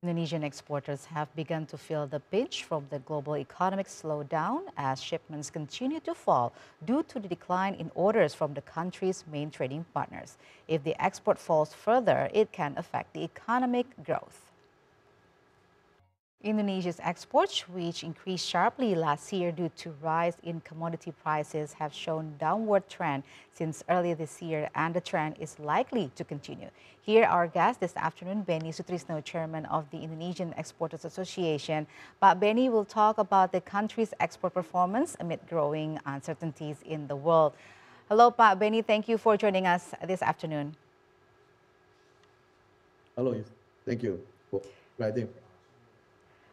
Indonesian exporters have begun to feel the pinch from the global economic slowdown as shipments continue to fall due to the decline in orders from the country's main trading partners. If the export falls further, it can affect the economic growth. Indonesia's exports, which increased sharply last year due to rise in commodity prices, have shown downward trend since earlier this year, and the trend is likely to continue. Here, our guest this afternoon, Benny Soetrisno, chairman of the Indonesian Exporters Association. But Benny will talk about the country's export performance amid growing uncertainties in the world. Hello, Pak Benny. Thank you for joining us this afternoon. Hello, thank you for inviting.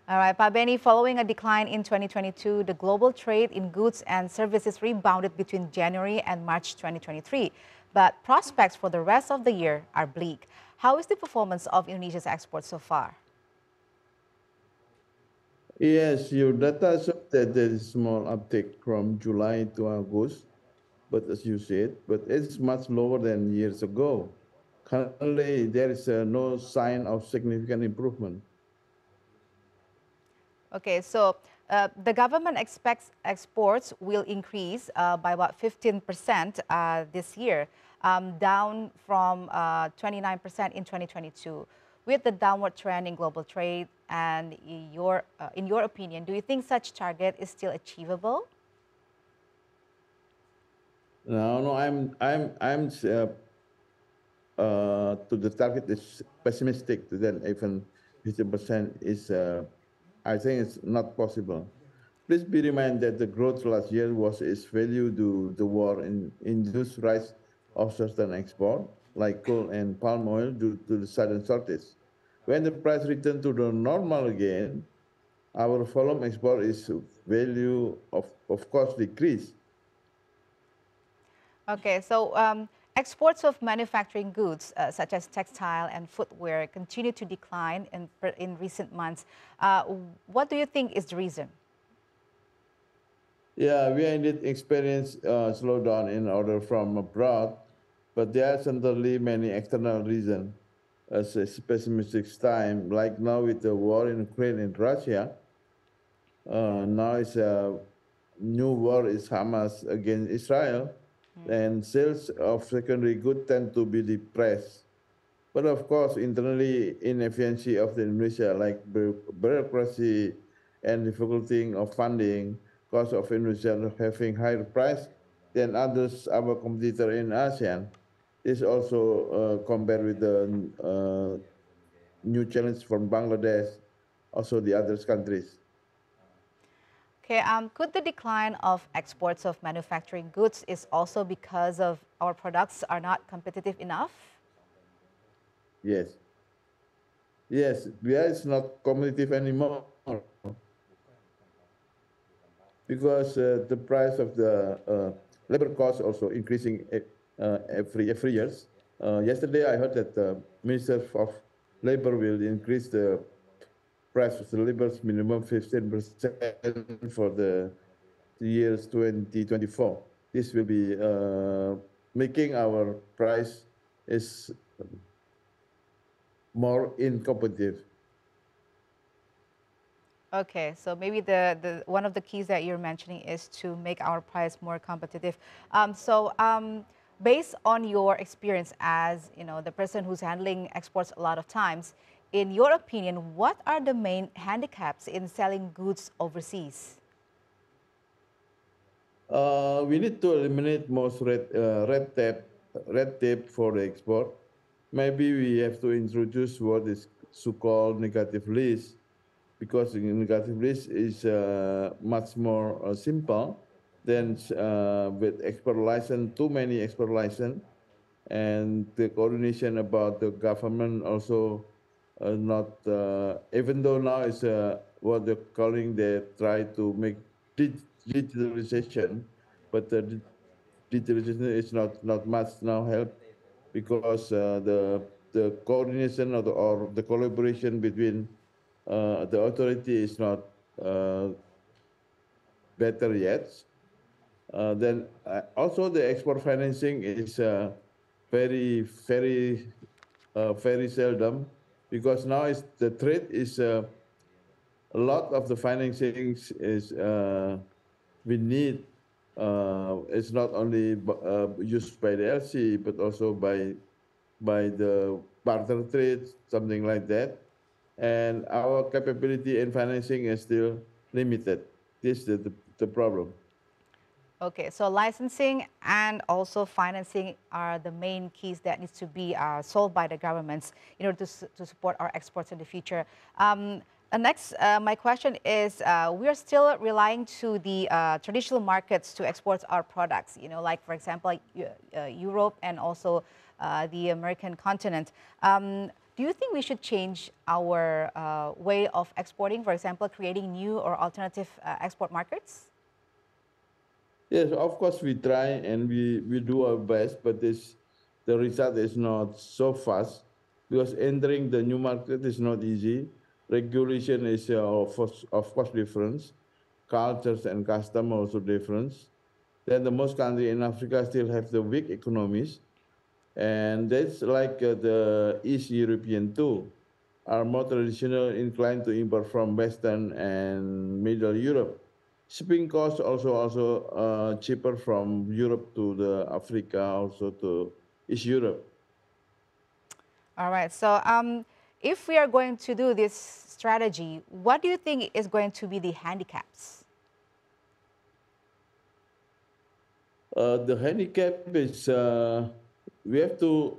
All right, Pak Benny, following a decline in 2022, the global trade in goods and services rebounded between January and March 2023. But prospects for the rest of the year are bleak. How is the performance of Indonesia's exports so far? Yes, your data shows that there is small uptick from July to August, but as you said, but it's much lower than years ago. Currently, there is no sign of significant improvement. Okay, so the government expects exports will increase by about 15% this year, down from 29% in 2022. With the downward trend in global trade, and in your opinion, do you think such target is still achievable? No, to the target is pessimistic. Then even 50% is, I think it's not possible. Please be reminded that the growth last year was its value to the war in induced rise of certain export, like coal and palm oil, due to the sudden shortage. When the price returned to the normal again, our volume export is value of course decreased. Okay, so exports of manufacturing goods such as textile and footwear continue to decline in recent months. What do you think is the reason? Yeah, we indeed experience slowdown in order from abroad, but there are certainly many external reasons. As a pessimistic time, like now with the war in Ukraine and Russia, now it's a new war is Hamas against Israel, and sales of secondary goods tend to be depressed. But of course, internally inefficiency of the Indonesia, like bureaucracy and difficulty of funding, cost of Indonesia having higher price than others, our competitor in ASEAN, is also compared with the new challenge from Bangladesh, also the other countries. Okay, could the decline of exports of manufacturing goods is also because of our products are not competitive enough? Yes, yes, BI is not competitive anymore because the price of the labor cost also increasing every years. Yesterday, I heard that the Minister of Labor will increase the price of the labor's minimum 15% for the years 2024. This will be making our price is more incompetitive. Okay, so maybe one of the keys that you're mentioning is to make our price more competitive. Based on your experience as the person who's handling exports a lot of times, in your opinion, what are the main handicaps in selling goods overseas? We need to eliminate most red tape for the export. Maybe we have to introduce what is so-called negative list, because the negative list is much more simple than with export license, too many export license, and the coordination about the government also not, even though now it's what they're calling, they try to make digitalization, but the digitalization is not much now help, because the coordination or the collaboration between the authority is not better yet. Then also the export financing is very seldom. because now the trade is a lot of the financing is we need. It's not only used by the LC but also by the barter trade, something like that. And our capability in financing is still limited. This is the problem. Okay, so licensing and also financing are the main keys that needs to be solved by the governments in order to support our exports in the future. Next, my question is, we are still relying to the traditional markets to export our products, like, for example, Europe and also the American continent. Do you think we should change our way of exporting, for example, creating new or alternative export markets? Yes, of course we try and we do our best, but the result is not so fast because entering the new market is not easy. Regulation is of course different. Cultures and custom also different. Then the most country in Africa still have the weak economies, and that's like the East European too, are more traditional inclined to import from Western and Middle Europe. Shipping costs also cheaper from Europe to the Africa, also to East Europe. All right. So, if we are going to do this strategy, what do you think is going to be the handicaps? The handicap is we have to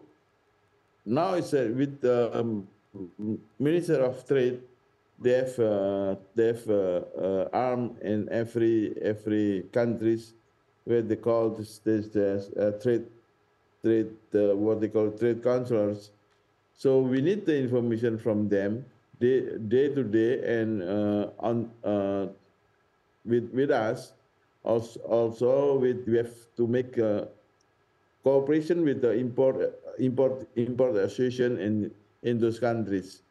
now it's with the Minister of Trade. They have arm in every countries where they call this trade what they call trade counselors. So we need the information from them day to day and on with us. Also we have to make cooperation with the import association in those countries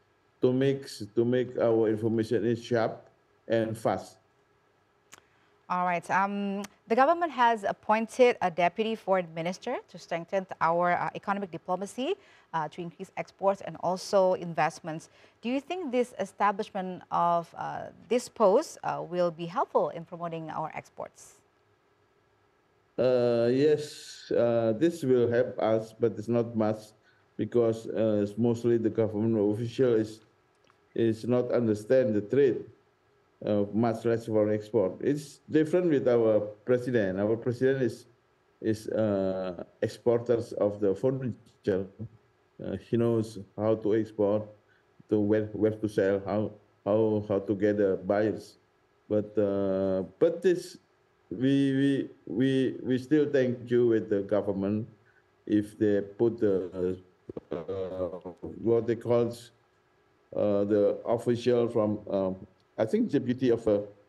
to make our information is sharp and fast. All right. The government has appointed a deputy foreign minister to strengthen our economic diplomacy, to increase exports and also investments. Do you think this establishment of this post will be helpful in promoting our exports? Yes, this will help us, but it's not much because it's mostly the government official is not understand the trade, much less for export. It's different with our president. Our president is exporters of the furniture. He knows how to export, to where to sell, how to get buyers. But this we still thank you with the government if they put what they call the official from I think deputy of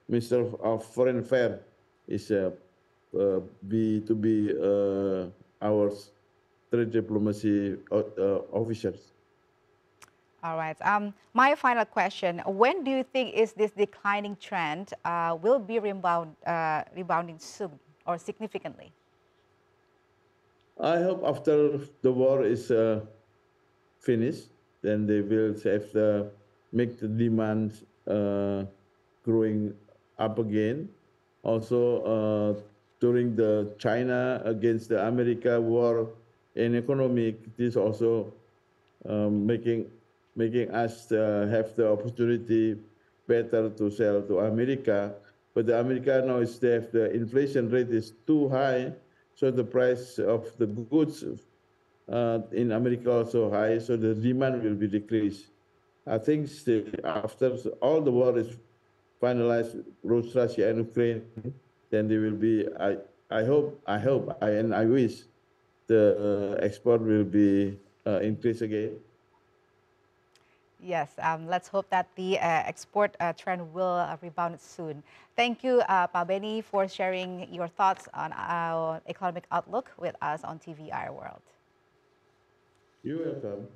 Minister of Foreign Affairs is be to be our trade diplomacy officers. All right. My final question: when do you think is this declining trend will be rebounding soon or significantly? I hope after the war is finished, then they will have make the demand growing up again. Also, during the China against the America war in economic, this also making us have the opportunity better to sell to America. But the America now is they have the inflation rate is too high, so the price of the goods in America also high, so the demand will be decreased. I think after all the war is finalized, Russia and Ukraine, then there will be. I wish the export will be increased again. Yes, let's hope that the export trend will rebound soon. Thank you, Pa Benny, for sharing your thoughts on our economic outlook with us on TVR World. You're welcome.